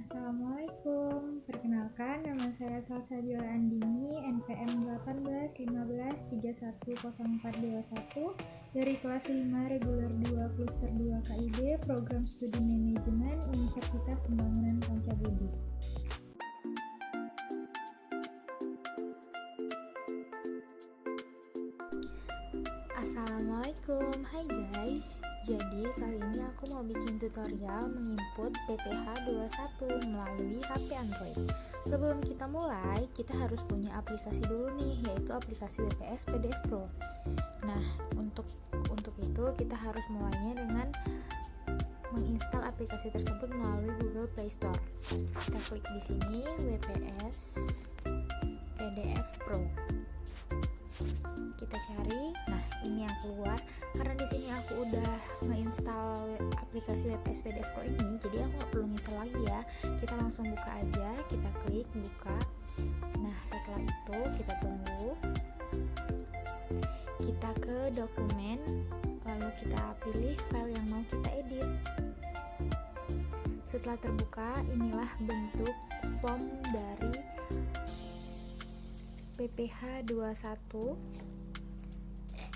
Assalamualaikum, perkenalkan nama saya Salsabila Andini, NPM 1815310421 dari kelas 5 reguler 2 kluster 2 KIB Program Studi Manajemen Universitas Pembangunan Pancabudi. Assalamualaikum, hai guys. Jadi kali ini aku mau bikin tutorial menginput PPH 21 melalui HP Android. Sebelum kita mulai, kita harus punya aplikasi dulu nih, yaitu aplikasi WPS PDF Pro. Nah, untuk itu kita harus mulainya dengan menginstal aplikasi tersebut melalui Google Play Store. Kita klik di sini WPS PDF Pro. Kita cari, nah ini yang keluar. Karena di sini aku udah ngeinstal aplikasi WPS PDF Pro ini, jadi aku nggak perlu nginstal lagi ya. Kita langsung buka aja, kita klik buka. Nah setelah itu kita tunggu. Kita ke dokumen, lalu kita pilih file yang mau kita edit. Setelah terbuka, inilah bentuk form dari PPH 21.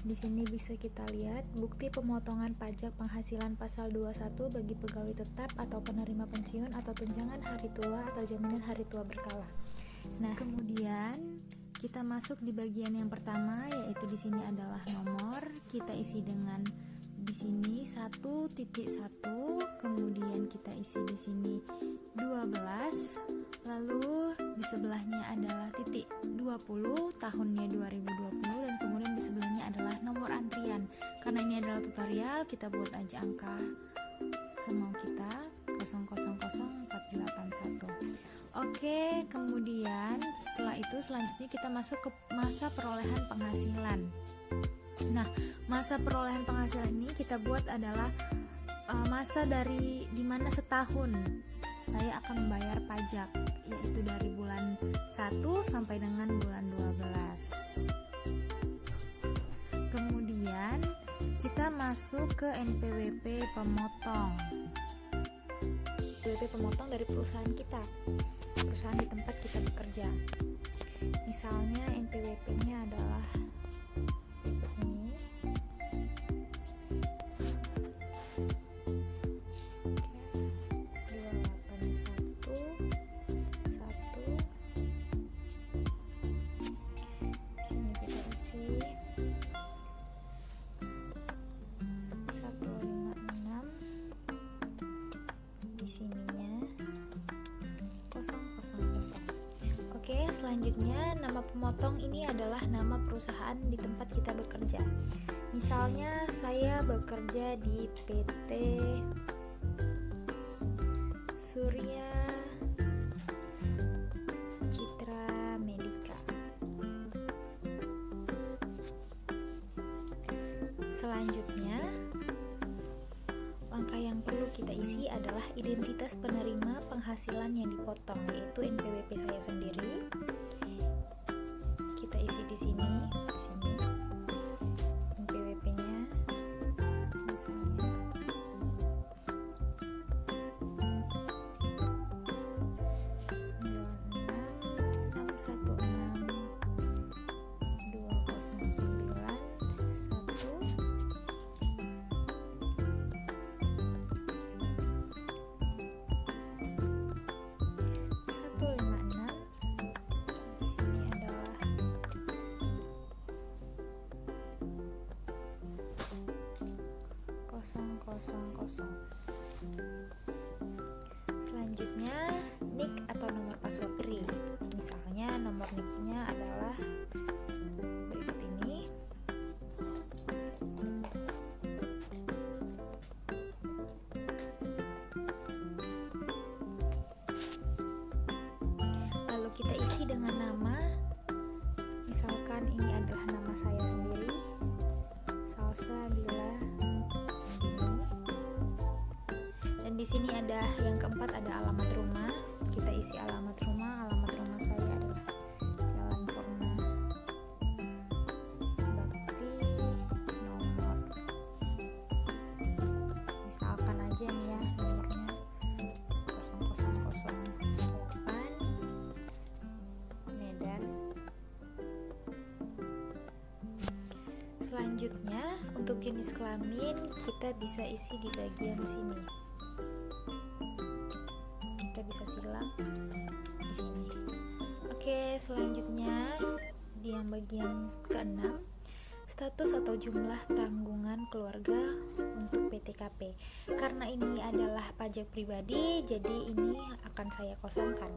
Di sini bisa kita lihat bukti pemotongan pajak penghasilan pasal 21 bagi pegawai tetap atau penerima pensiun atau tunjangan hari tua atau jaminan hari tua berkala. Nah, kemudian kita masuk di bagian yang pertama, yaitu di sini adalah nomor. Kita isi dengan di sini 1.1, kemudian kita isi di sini 12, lalu di sebelahnya adalah titik 20, tahunnya 2020, dan kemudian di sebelahnya adalah nomor antrian. Karena ini adalah tutorial, kita buat aja angka semau kita 000481. Oke, kemudian setelah itu selanjutnya kita masuk ke masa perolehan penghasilan. Nah, masa perolehan penghasilan ini kita buat adalah masa dari dimana setahun saya akan membayar pajak, yaitu dari bulan 1 sampai dengan bulan 12. Kemudian kita masuk ke NPWP pemotong. NPWP pemotong dari perusahaan kita, perusahaan di tempat kita bekerja. Misalnya NPWP-nya adalah berikut ini. Sininya 000. Oke, selanjutnya nama pemotong ini adalah nama perusahaan di tempat kita bekerja. Misalnya saya bekerja di PT Surya Citra Medica. Selanjutnya langkah yang perlu kita isi adalah identitas penerima penghasilan yang dipotong, yaitu NPWP saya sendiri. Kita isi di sini NPWP-nya, misalnya Selanjutnya nick atau nomor password diri. Misalnya nomor nicknya adalah berikut ini. Lalu kita isi dengan nama. Misalkan ini adalah nama saya sendiri, Salsabila Andini. Dan di sini ada yang keempat, ada alamat rumah. Kita isi alamat rumah. Alamat rumah saya adalah Jalan Purna Bakti, nomor, misalkan aja nih ya, nomornya 000. Selanjutnya, untuk jenis kelamin kita bisa isi di bagian sini. Kita bisa silang di sini. Oke, selanjutnya di yang bagian keenam, status atau jumlah tanggungan keluarga untuk PTKP. Karena ini adalah pajak pribadi, jadi ini akan saya kosongkan.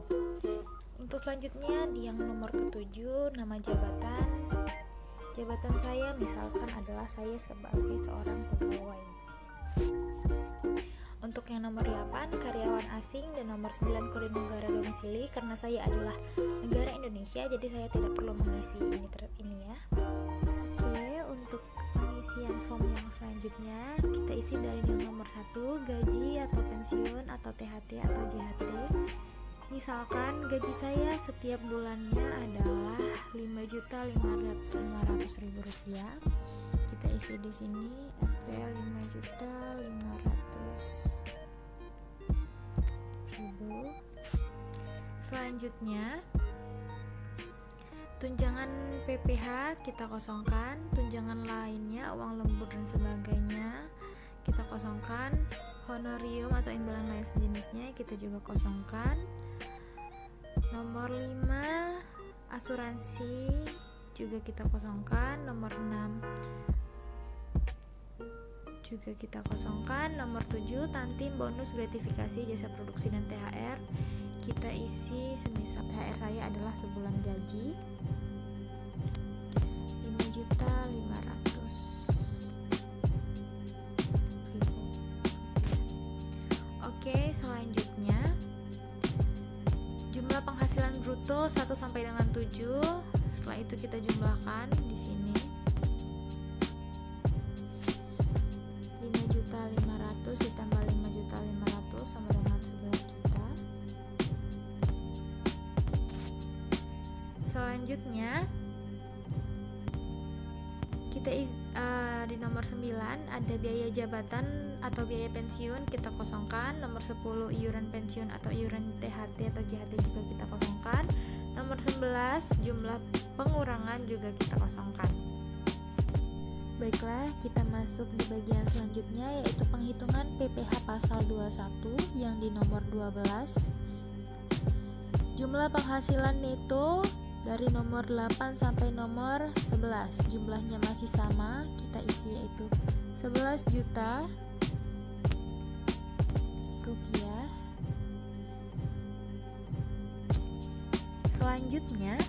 Untuk selanjutnya di yang nomor ke-7, nama jabatan. Jabatan saya misalkan adalah saya sebagai seorang pegawai. Untuk yang nomor 8, karyawan asing, dan nomor 9, kode negara domisili. Karena saya adalah negara Indonesia, jadi saya tidak perlu mengisi ini ya. Oke, untuk pengisian form yang selanjutnya kita isi dari yang nomor 1, gaji atau pensiun atau THT atau JHT. Misalkan gaji saya setiap bulannya adalah Rp5.500.000. Kita isi di sini RP 5.500.000. Selanjutnya tunjangan PPh kita kosongkan, tunjangan lainnya, uang lembur dan sebagainya kita kosongkan, honorium atau imbalan lain sejenisnya kita juga kosongkan. Nomor 5, asuransi juga kita kosongkan. Nomor 6 juga kita kosongkan. Nomor 7, tantim, bonus, gratifikasi, jasa produksi dan THR kita isi semisal THR saya adalah sebulan gaji 5.500.000. Oke, selanjutnya jumlah penghasilan bruto 1 sampai dengan 7. Setelah itu kita jumlahkan di sini. 5.500.000 ditambah 5.500.000 sama dengan 11 juta. Selanjutnya kita di nomor 9 ada biaya jabatan atau biaya pensiun kita kosongkan. Nomor 10, iuran pensiun atau iuran THT atau JHT juga kita kosongkan. Nomor 11, jumlah pengurangan juga kita kosongkan. Baiklah, kita masuk di bagian selanjutnya, yaitu penghitungan PPh pasal 21 yang di nomor 12. Jumlah penghasilan neto dari nomor 8 sampai nomor 11, jumlahnya masih sama, kita isi yaitu 11 juta rupiah. Selanjutnya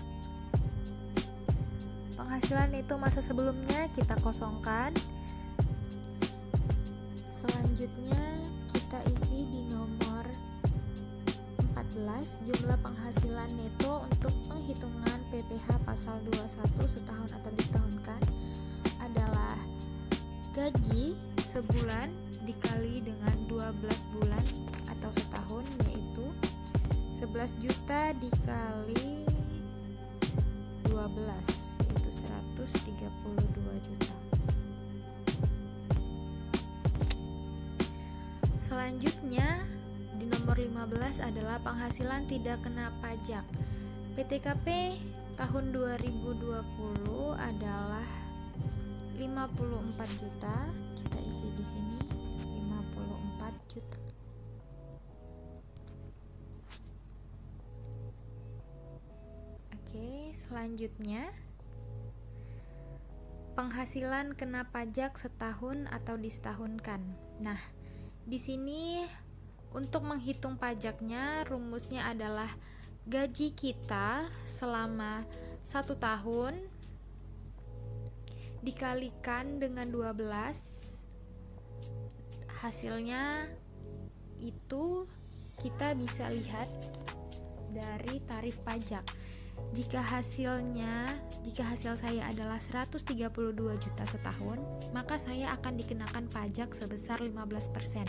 penghasilan neto masa sebelumnya kita kosongkan. Selanjutnya kita isi di nomor 14, jumlah penghasilan neto untuk penghitungan PPh pasal 21 setahun atau disetahunkan adalah gaji sebulan dikali dengan 12 bulan atau setahun, yaitu 11 juta dikali 12, yaitu 132 juta. Selanjutnya di nomor 15 adalah penghasilan tidak kena pajak. PTKP tahun 2020 adalah 54 juta. Kita isi di sini 54 juta. Oke, selanjutnya penghasilan kena pajak setahun atau disetahunkan. Nah, di sini untuk menghitung pajaknya rumusnya adalah gaji kita selama 1 tahun dikalikan dengan 12, hasilnya itu kita bisa lihat dari tarif pajak. Jika hasil saya adalah 132 juta setahun, maka saya akan dikenakan pajak sebesar 15%.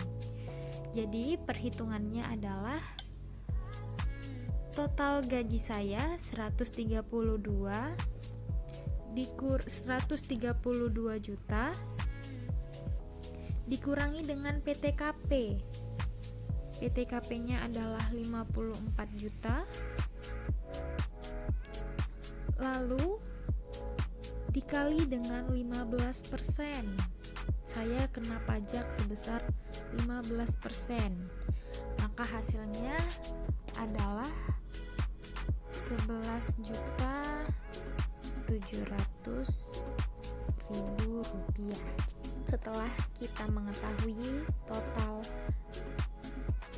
Jadi perhitungannya adalah total gaji saya 132 juta dikurangi dengan PTKP. PTKP-nya adalah 54 juta. Lalu dikali dengan 15%. Saya kena pajak sebesar 15%. Maka hasilnya adalah 11.700.000 rupiah. Setelah kita mengetahui total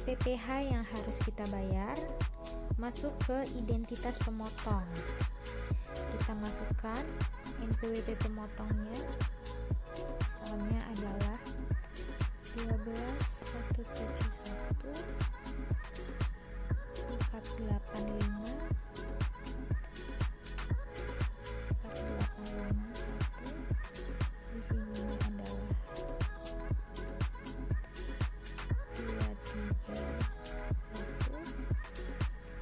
PPh yang harus kita bayar, masuk ke identitas pemotong. Kita masukkan NPWP pemotongnya, misalnya adalah 12.171 485 4851. Di sini adalah 231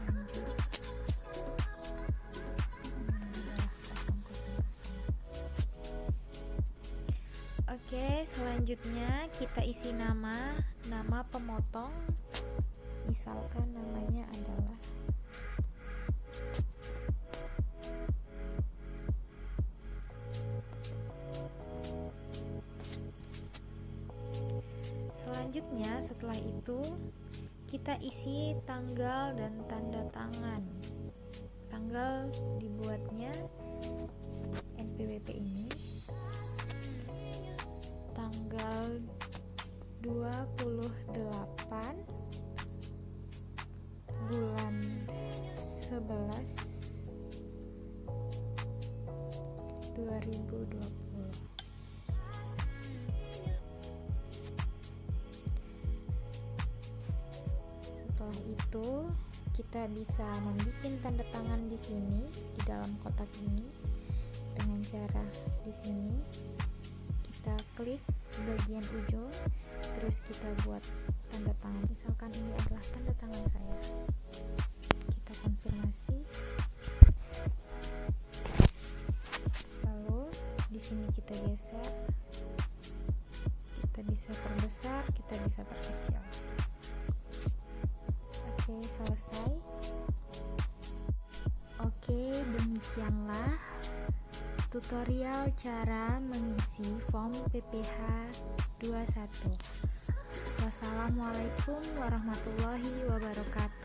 lanjut. Ini adalah 000. Oke, selanjutnya kita isi nama pemotong. Misalkan namanya adalah selanjutnya. Setelah itu kita isi tanggal dan tanda tangan. Tanggal dibuatnya NPWP ini tanggal 28 bulan 11 2020. Setelah itu kita bisa membuat tanda tangan di sini di dalam kotak ini dengan cara di sini kita klik bagian ujung, terus kita buat tanda tangan. Misalkan ini adalah tanda tangan saya. Kita konfirmasi. Lalu di sini kita geser. Kita bisa perbesar, kita bisa perkecil. Oke, selesai. Oke, demikianlah tutorial cara mengisi form PPh 21. Wassalamualaikum warahmatullahi wabarakatuh.